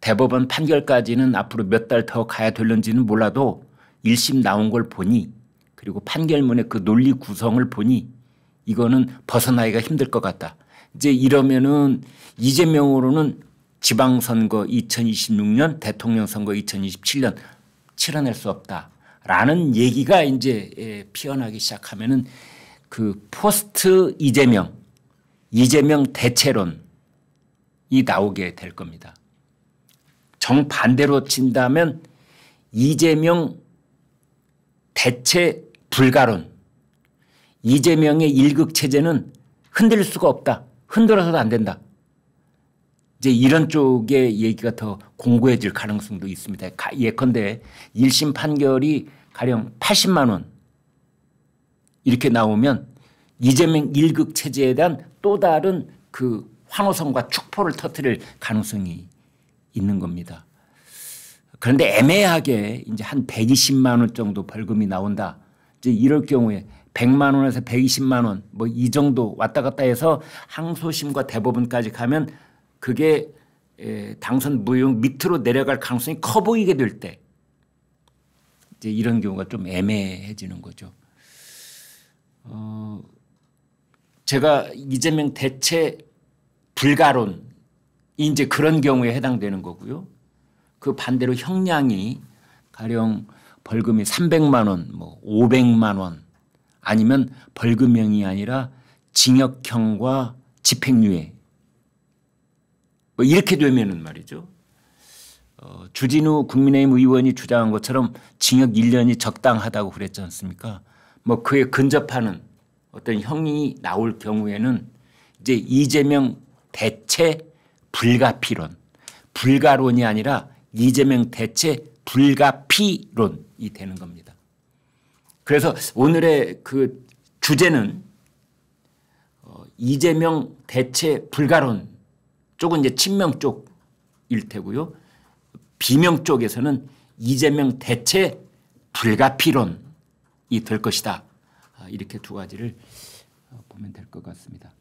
대법원 판결까지는 앞으로 몇 달 더 가야 될런지는 몰라도 1심 나온 걸 보니 그리고 판결문의 그 논리 구성을 보니 이거는 벗어나기가 힘들 것 같다. 이제 이러면은 이재명으로는 지방선거 2026년 대통령 선거 2027년 치러낼 수 없다라는 얘기가 이제 피어나기 시작하면은 그 포스트 이재명 대체론이 나오게 될 겁니다. 정반대로 친다면 이재명 대체 불가론, 이재명의 일극체제는 흔들 수가 없다. 흔들어서도 안 된다. 이제 이런 쪽의 얘기가 더 공고해질 가능성도 있습니다. 예컨대 1심 판결이 가령 80만 원 이렇게 나오면 이재명 일극체제에 대한 또 다른 그 환호성과 축포를 터뜨릴 가능성이 있는 겁니다. 그런데 애매하게 이제 한 120만 원 정도 벌금이 나온다. 이제 이럴 경우에 100만 원에서 120만 원 뭐 이 정도 왔다 갔다 해서 항소심과 대법원까지 가면 그게 당선 무효 밑으로 내려갈 가능성이 커 보이게 될 때 이제 이런 경우가 좀 애매해지는 거죠. 제가 이재명 대체 불가론이 이제 그런 경우에 해당되는 거고요. 그 반대로 형량이 가령 벌금이 300만 원, 뭐 500만 원 아니면 벌금형이 아니라 징역형과 집행유예 뭐 이렇게 되면은 말이죠. 주진우 국민의힘 의원이 주장한 것처럼 징역 1년이 적당하다고 그랬지 않습니까? 뭐 그에 근접하는 어떤 형이 나올 경우에는 이제 이재명 대체 불가피론, 불가론이 아니라 이재명 대체 불가피론이 되는 겁니다. 그래서 오늘의 그 주제는 이재명 대체 불가론 쪽은 이제 친명 쪽일 테고요. 비명 쪽에서는 이재명 대체 불가피론이 될 것이다. 이렇게 두 가지를 보면 될 것 같습니다.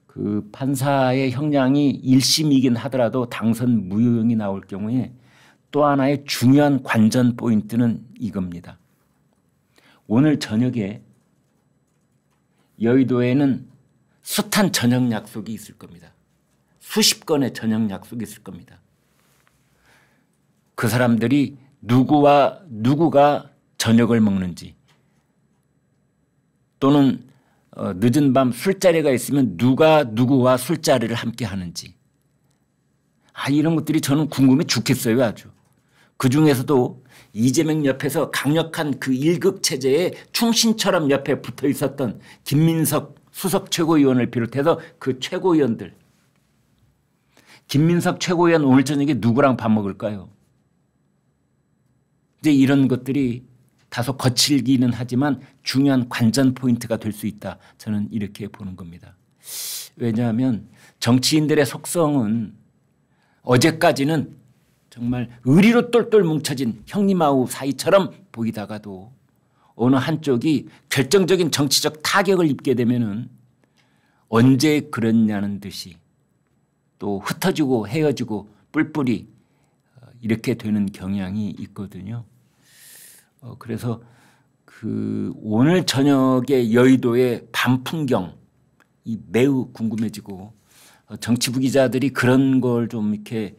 그 판사의 형량이 1심이긴 하더라도 당선 무효형이 나올 경우에 또 하나의 중요한 관전 포인트는 이겁니다. 오늘 저녁에 여의도에는 숱한 저녁 약속이 있을 겁니다. 수십 건의 저녁 약속이 있을 겁니다. 그 사람들이 누구와 누구가 저녁을 먹는지 또는 늦은 밤 술자리가 있으면 누가 누구와 술자리를 함께 하는지 이런 것들이 저는 궁금해 죽겠어요. 아주. 그중에서도 이재명 옆에서 강력한 그 일극체제에 충신처럼 옆에 붙어 있었던 김민석 수석 최고위원을 비롯해서 그 최고위원들. 김민석 최고위원 오늘 저녁에 누구랑 밥 먹을까요? 이제 이런 것들이 다소 거칠기는 하지만 중요한 관전 포인트가 될 수 있다. 저는 이렇게 보는 겁니다. 왜냐하면 정치인들의 속성은 어제까지는 정말 의리로 똘똘 뭉쳐진 형님아우 사이처럼 보이다가도 어느 한쪽이 결정적인 정치적 타격을 입게 되면은 언제 그랬냐는 듯이 또 흩어지고 헤어지고 뿔뿔이 이렇게 되는 경향이 있거든요. 그래서 그 오늘 저녁에 여의도의 밤 풍경이 매우 궁금해지고 정치부 기자들이 그런 걸 좀 이렇게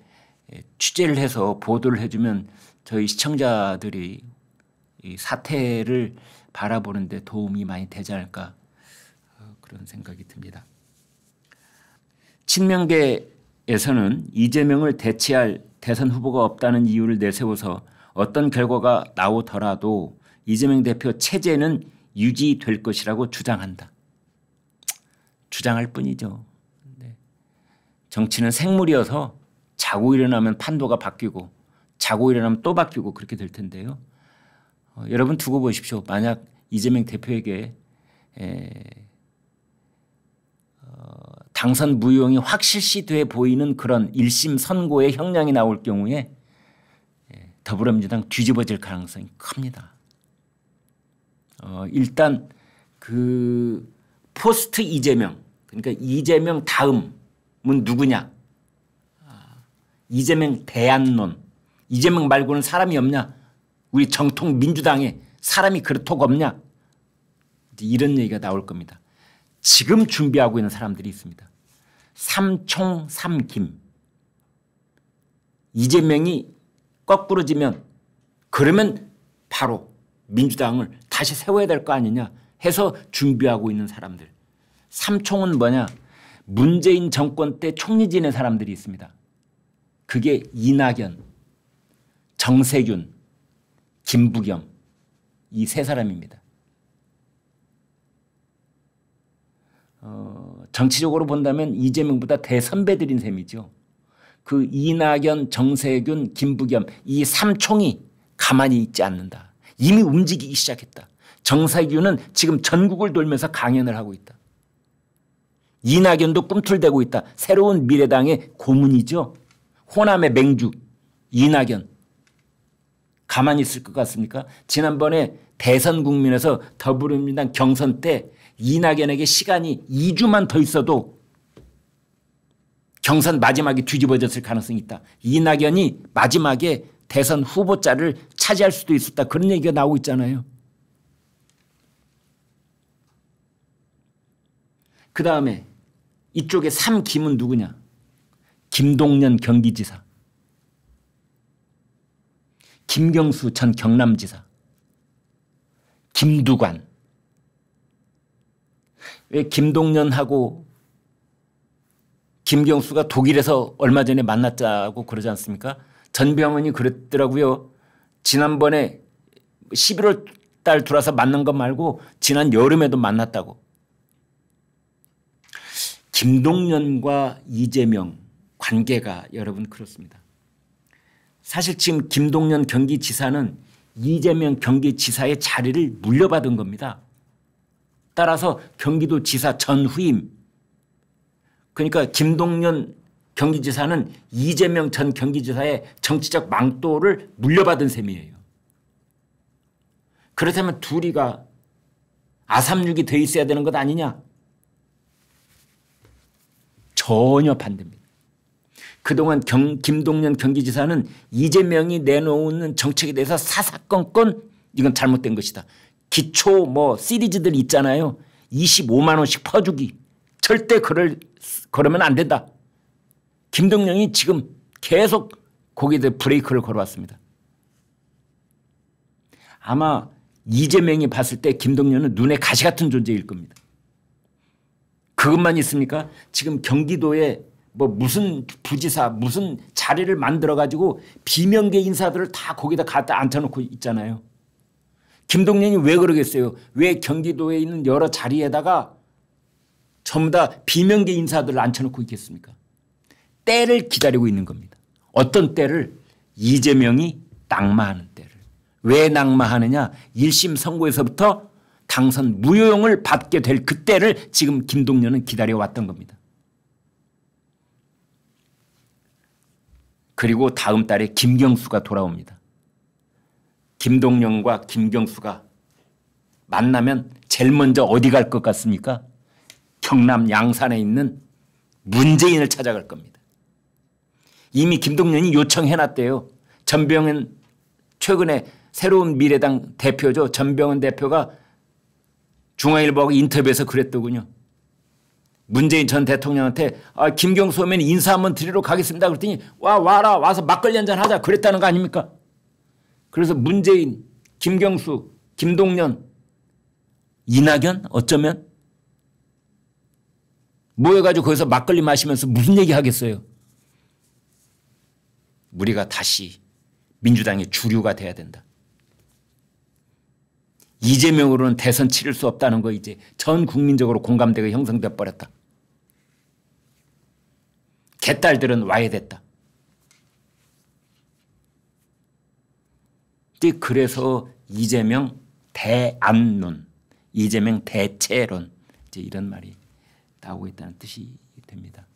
취재를 해서 보도를 해주면 저희 시청자들이 이 사태를 바라보는 데 도움이 많이 되지 않을까 그런 생각이 듭니다. 친명계에서는 이재명을 대체할 대선 후보가 없다는 이유를 내세워서 어떤 결과가 나오더라도 이재명 대표 체제는 유지될 것이라고 주장한다. 주장할 뿐이죠. 네. 정치는 생물이어서 자고 일어나면 판도가 바뀌고 자고 일어나면 또 바뀌고 그렇게 될 텐데요. 여러분 두고 보십시오. 만약 이재명 대표에게 당선 무효형이 확실시돼 보이는 그런 1심 선고의 형량이 나올 경우에 더불어민주당 뒤집어질 가능성이 큽니다. 일단 그 포스트 이재명 그러니까 이재명 다음은 누구냐 이재명 대안론. 이재명 말고는 사람이 없냐? 우리 정통 민주당에 사람이 그렇다고 없냐? 이런 얘기가 나올 겁니다. 지금 준비하고 있는 사람들이 있습니다. 삼총 삼김. 이재명이 거꾸로 지면 그러면 바로 민주당을 다시 세워야 될 거 아니냐 해서 준비하고 있는 사람들. 삼총은 뭐냐? 문재인 정권 때 총리 지낸 사람들이 있습니다. 그게 이낙연, 정세균, 김부겸 이 세 사람입니다. 정치적으로 본다면 이재명보다 대선배들인 셈이죠. 그 이낙연, 정세균, 김부겸 이 삼총이 가만히 있지 않는다. 이미 움직이기 시작했다. 정세균은 지금 전국을 돌면서 강연을 하고 있다. 이낙연도 꿈틀대고 있다. 새로운 미래당의 고문이죠. 호남의 맹주 이낙연. 가만히 있을 것 같습니까? 지난번에 대선 국민에서 더불어민주당 경선 때 이낙연에게 시간이 2주만 더 있어도 경선 마지막에 뒤집어졌을 가능성이 있다. 이낙연이 마지막에 대선 후보자를 차지할 수도 있었다. 그런 얘기가 나오고 있잖아요. 그다음에 이쪽에 삼김은 누구냐? 김동연 경기지사, 김경수 전 경남지사, 김두관. 왜 김동연하고 김경수가 독일에서 얼마 전에 만났다고 그러지 않습니까? 전병헌이 그랬더라고요. 지난번에 11월 달 들어와서 만난 것 말고 지난 여름에도 만났다고. 김동연과 이재명 관계가 여러분 그렇습니다. 사실 지금 김동연 경기지사는 이재명 경기지사의 자리를 물려받은 겁니다. 따라서 경기도지사 전후임. 그러니까 김동연 경기지사는 이재명 전 경기지사의 정치적 망토를 물려받은 셈이에요. 그렇다면 둘이가 아삼육이 돼 있어야 되는 것 아니냐? 전혀 반대입니다. 그동안 김동연 경기지사는 이재명이 내놓는 정책에 대해서 사사건건 이건 잘못된 것이다. 기초 시리즈들 있잖아요. 25만 원씩 퍼주기. 절대 그러면 안 된다. 김동연이 지금 계속 거기에 브레이크를 걸어왔습니다. 아마 이재명이 봤을 때 김동연은 눈에 가시 같은 존재일 겁니다. 그것만 있습니까? 지금 경기도에 무슨 부지사 무슨 자리를 만들어 가지고 비명계 인사들을 다 거기다 갖다 앉혀놓고 있잖아요. 김동연이 왜 그러겠어요? 왜 경기도에 있는 여러 자리에다가 전부 다 비명계 인사들을 앉혀놓고 있겠습니까? 때를 기다리고 있는 겁니다. 어떤 때를? 이재명이 낙마하는 때를. 왜 낙마하느냐? 1심 선고에서부터 당선 무효용을 받게 될 그때를 지금 김동연은 기다려왔던 겁니다. 그리고 다음 달에 김경수가 돌아옵니다. 김동연과 김경수가 만나면 제일 먼저 어디 갈 것 같습니까? 경남 양산에 있는 문재인을 찾아갈 겁니다. 이미 김동연이 요청해놨대요. 전병헌 최근에 새로운 미래당 대표죠. 전병헌 대표가 중앙일보하고 인터뷰에서 그랬더군요. 문재인 전 대통령한테 김경수 오면 인사 한번 드리러 가겠습니다. 그랬더니 와라 와서 막걸리 한잔 하자 그랬다는 거 아닙니까? 그래서 문재인, 김경수, 김동연, 이낙연 어쩌면 모여가지고 거기서 막걸리 마시면서 무슨 얘기 하겠어요? 우리가 다시 민주당의 주류가 돼야 된다. 이재명으로는 대선 치를 수 없다는 거 이제 전 국민적으로 공감대가 형성돼 버렸다. 개딸들은 와야 됐다. 그래서 이재명 대안론, 이재명 대체론 이제 이런 말이 나오고 있다는 뜻이 됩니다.